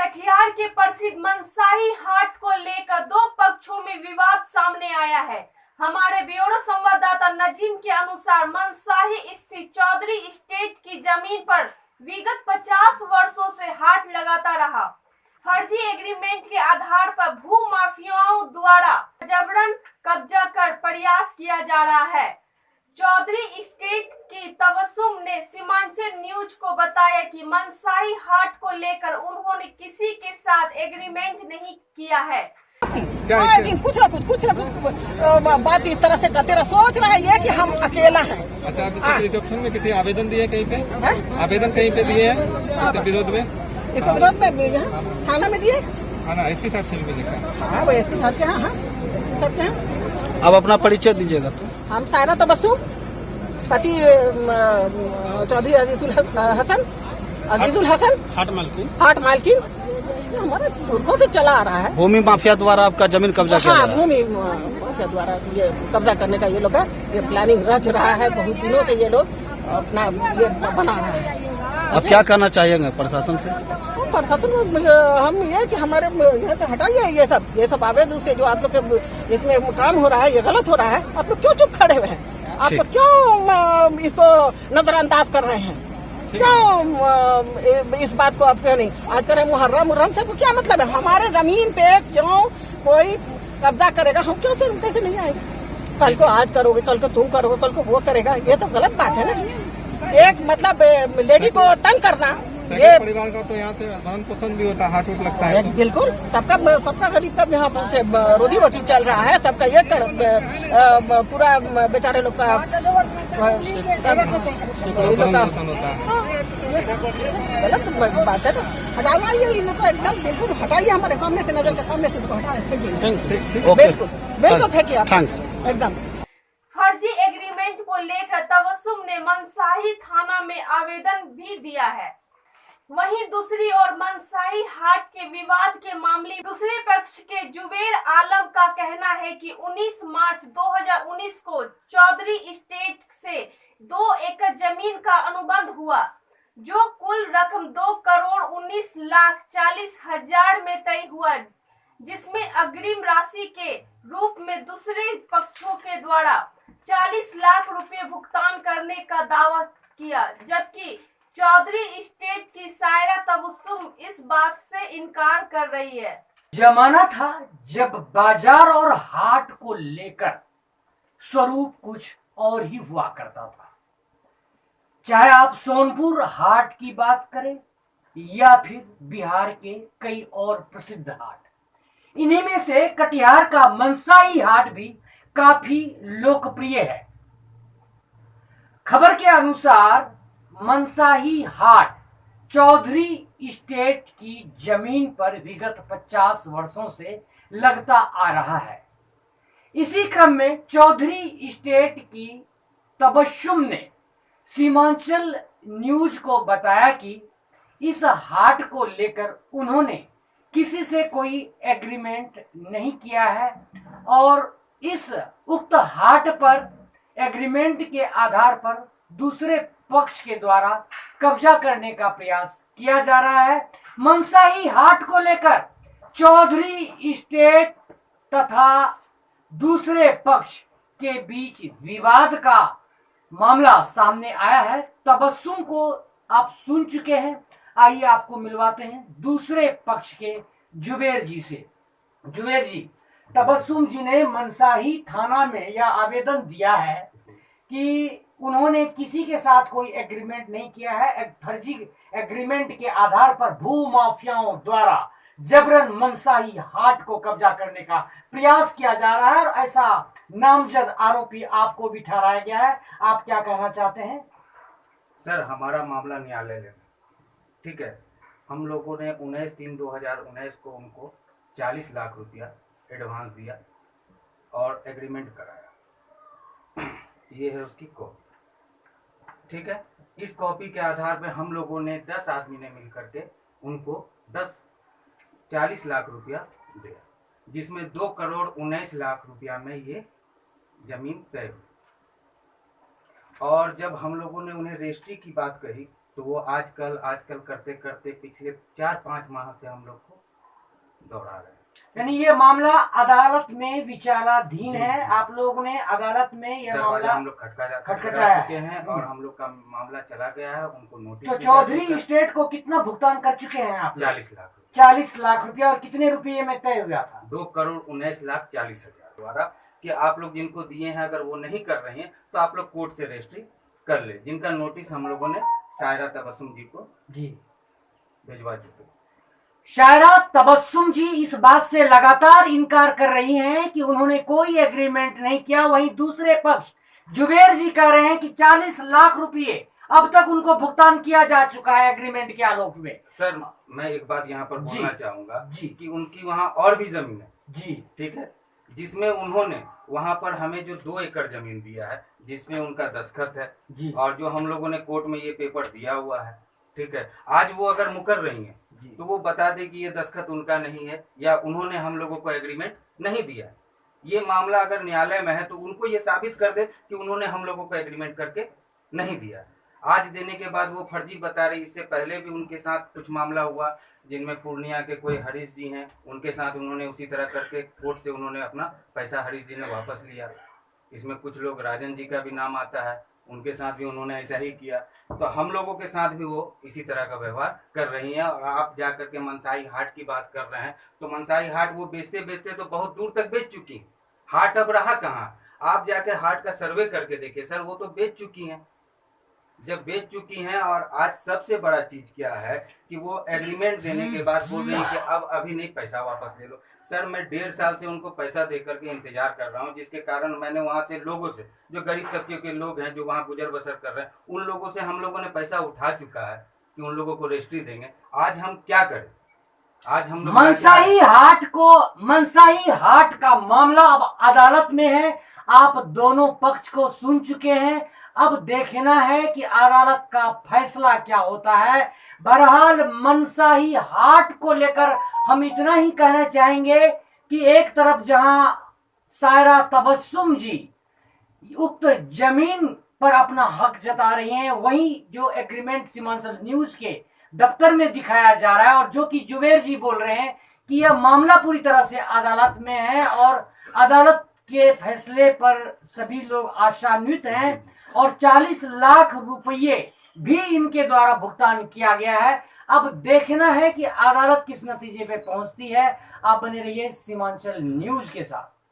कटिहार के प्रसिद्ध मनसाही हाट को लेकर दो पक्षों में विवाद सामने आया है। हमारे ब्यूरो संवाददाता नजीम के अनुसार मनसाही स्थित चौधरी एस्टेट की जमीन पर विगत 50 वर्षों से हाट लगाता रहा। फर्जी एग्रीमेंट के आधार पर भू माफियाओं द्वारा जबरन कब्जा कर प्रयास किया जा रहा है। चौधरी एस्टेट की तबस्सुम ने सीमांचल न्यूज को बताया कि मनसाही हाट को लेकर उन्होंने किसी के साथ एग्रीमेंट नहीं किया है। कुछ ना कुछ बात इस तरह से करते रह, सोच रहा है ये कि हम अकेला हैं। अच्छा, आप इसके रिजप्शन में किसी आवेदन दिए कहीं पे? आवेदन कहीं पे दिए हैं इसके विरोध में? इसके विरोध में यहाँ थाना में दिए। थाना एसपी साहब से भी देखा। हाँ, वो एसपी साहब के यहाँ, एसपी साहब के यहाँ। अब अपना परिचय दीजिएगा। तो हम सायरा तबस्सुम, पति चौधरी अजीजुल हसन, हाट मालकिन। हमारे पुरखों से चला आ रहा है। भूमि माफिया द्वारा आपका जमीन कब्जा किया जा रहा है। भूमि माफिया द्वारा ये कब्जा करने का ये लोग है, ये प्लानिंग रच रहा है। बहुत दिनों से ये लोग अपना ये बना रहा है। अब क्या करना चाहेंगे प्रशासन से? प्रशासन हम ये कि हमारे यहाँ से हटाइए ये सब अवैध रूप से जो आप लोग के इसमें काम हो रहा है, ये गलत हो रहा है। आप लोग क्यों चुप खड़े हुए हैं? आप लोग क्यों इसको नजरअंदाज कर रहे हैं? क्यों इस बात को आप क्यों नहीं आज करें? मुहर्रम से क्या मतलब है? हमारे जमीन पे क्यों कोई कब्जा करेगा? हम क्यों से कैसे नहीं आएंगे? कल को आज करोगे, कल को तुम करोगे, कल को वो करेगा। ये सब गलत बात है ना। एक मतलब लेडी को तंग करना, ये परिवार का तो यहाँ से भरण पोषण भी होता है, हाट उठ लगता है। बिल्कुल सबका गरीब का यहाँ से रोजी रोटी चल रहा है। सबका ये पूरा बेचारे लोग का गलत बात है ना। हटाइए इन लोग को, एकदम बिल्कुल हटाइए हमारे सामने से, नजर के सामने से बिल्कुल फेंकिए आप एकदम। फर्जी एग्रीमेंट को लेकर तबस्सुम ने मनसाही थाना में आवेदन भी दिया है। वहीं दूसरी ओर मनसाही हाट के विवाद के मामले दूसरे पक्ष के जुबेर आलम का कहना है कि 19 मार्च 2019 को चौधरी एस्टेट से 2 एकड़ जमीन का अनुबंध हुआ, जो कुल रकम 2,19,40,000 में तय हुआ, जिसमें अग्रिम राशि के रूप में दूसरे पक्षों के द्वारा 40 लाख रुपए भुगतान करने का दावा किया, जबकि चौधरी एस्टेट की सायरा तबस्सुम इस बात से इनकार कर रही है। जमाना था जब बाजार और हाट को लेकर स्वरूप कुछ और ही हुआ करता था। चाहे आप सोनपुर हाट की बात करें या फिर बिहार के कई और प्रसिद्ध हाट, इन्हीं में से कटिहार का मनसाही हाट भी काफी लोकप्रिय है। खबर के अनुसार मनसाही हाट चौधरी एस्टेट की जमीन पर विगत 50 वर्षों से लगता आ रहा है। इसी क्रम में चौधरी एस्टेट की तबस्सुम ने सीमांचल न्यूज को बताया कि इस हाट को लेकर उन्होंने किसी से कोई एग्रीमेंट नहीं किया है और इस उक्त हाट पर एग्रीमेंट के आधार पर दूसरे पक्ष के द्वारा कब्जा करने का प्रयास किया जा रहा है। मनसाही हाट को लेकर चौधरी एस्टेट तथा दूसरे पक्ष के बीच विवाद का मामला सामने आया है। तबस्सुम को आप सुन चुके हैं, आइए आपको मिलवाते हैं दूसरे पक्ष के जुबेर जी से। जुबेर जी, तबस्सुम जी ने मनसाही थाना में यह आवेदन दिया है कि उन्होंने किसी के साथ कोई एग्रीमेंट नहीं किया है। एक फर्जी एग्रीमेंट के आधार पर भू माफियाओं द्वारा जबरन मनसाही हाट को कब्जा करने का प्रयास किया जा रहा है और ऐसा नामजद आरोपी आपको भी ठहराया गया है। आप क्या कहना चाहते हैं? सर, हमारा मामला न्यायालय में, ठीक है। हम लोगों ने 19/3/2019 को उनको 40 लाख रुपया एडवांस दिया और एग्रीमेंट कराया। ये है उसकी कॉपी, ठीक है। इस कॉपी के आधार पे हम लोगों ने 10 आदमी ने मिलकर के उनको 40 लाख रुपया दिया, जिसमें 2,19,00,000 रुपया में ये जमीन तय हुई। और जब हम लोगों ने उन्हें रजिस्ट्री की बात कही तो वो आजकल आजकल करते करते पिछले 4-5 माह से हम लोग को दौड़ा रहे हैं। यानी ये मामला अदालत में विचाराधीन जी, है। जी। आप लोगों ने अदालत में यह दरवाजा मामला हम लोग खटखटाया खटखटा चुके हैं और हम लोग का मामला चला गया है, उनको नोटिस तो भी जा चौधरी चुका है। स्टेट को कितना भुगतान कर चुके हैं आप? 40 लाख 40 लाख रुपया। और कितने रुपये में तय हुआ था? 2,19,40,000 द्वारा कि आप लोग जिनको दिए हैं अगर वो नहीं कर रहे हैं तो आप लोग कोर्ट से रजिस्ट्री कर ले, जिनका नोटिस हम लोगों ने सायरा तबस्सुम जी को जी भिजवा चुके। शायरा तबस्सुम जी इस बात से लगातार इनकार कर रही हैं कि उन्होंने कोई एग्रीमेंट नहीं किया। वहीं दूसरे पक्ष जुबेर जी कह रहे हैं कि 40 लाख रुपए अब तक उनको भुगतान किया जा चुका है एग्रीमेंट के आलोक में। सर मैं एक बात यहाँ पर जी। बोलना चाहूंगा जी। कि उनकी वहाँ और भी जमीन है, जी ठीक है, जिसमें उन्होंने वहाँ पर हमें जो 2 एकड़ जमीन दिया है जिसमें उनका दस्तखत है जी और जो हम लोगों ने कोर्ट में ये पेपर दिया हुआ है, ठीक है, आज वो अगर मुकर रही हैं जी तो वो बता दे कि ये दस्तखत उनका नहीं है या उन्होंने हम लोगों को एग्रीमेंट नहीं दिया। ये मामला अगर न्यायालय में है तो उनको ये साबित कर दे कि उन्होंने हम लोगों को एग्रीमेंट करके नहीं दिया। आज देने के बाद वो फर्जी बता रही। इससे पहले भी उनके साथ कुछ मामला हुआ जिनमें पूर्णिया के कोई हरीश जी हैं, उनके साथ उन्होंने उसी तरह करके कोर्ट से उन्होंने अपना पैसा हरीश जी ने वापस लिया। इसमें कुछ लोग राजन जी का भी नाम आता है, उनके साथ भी उन्होंने ऐसा ही किया। तो हम लोगों के साथ भी वो इसी तरह का व्यवहार कर रही हैं। और आप जा करके मनसाही हाट की बात कर रहे हैं तो मनसाही हाट वो बेचते बेचते तो बहुत दूर तक बेच चुकी हैं। हाट अब रहा कहाँ? आप जाके हाट का सर्वे करके देखिए सर, वो तो बेच चुकी हैं। जब बेच चुकी हैं और आज सबसे बड़ा चीज क्या है कि वो एग्रीमेंट देने के बाद बोल रही है कि अब अभी नहीं, पैसा वापस ले लो। सर मैं 1.5 साल से उनको पैसा दे करके इंतजार कर रहा हूँ, जिसके कारण मैंने वहां से लोगों से, जो गरीब तबके के लोग हैं जो वहां गुजर बसर कर रहे हैं, उन लोगों से हम लोगों ने पैसा उठा चुका है कि उन लोगों को रजिस्ट्री देंगे। आज हम क्या करें? आज हम लोग मनसाही हाट का मामला अब अदालत में है। आप दोनों पक्ष को सुन चुके हैं। अब देखना है कि अदालत का फैसला क्या होता है। बहरहाल मनसाही हाट को लेकर हम इतना ही कहना चाहेंगे कि एक तरफ जहां सायरा तबस्सुम जी उक्त जमीन पर अपना हक जता रही हैं, वहीं जो एग्रीमेंट सीमांचल न्यूज के दफ्तर में दिखाया जा रहा है और जो कि जुबेर जी बोल रहे हैं कि यह मामला पूरी तरह से अदालत में है और अदालत के फैसले पर सभी लोग आशान्वित हैं और 40 लाख रुपये भी इनके द्वारा भुगतान किया गया है। अब देखना है कि अदालत किस नतीजे पे पहुंचती है। आप बने रहिए सीमांचल न्यूज के साथ।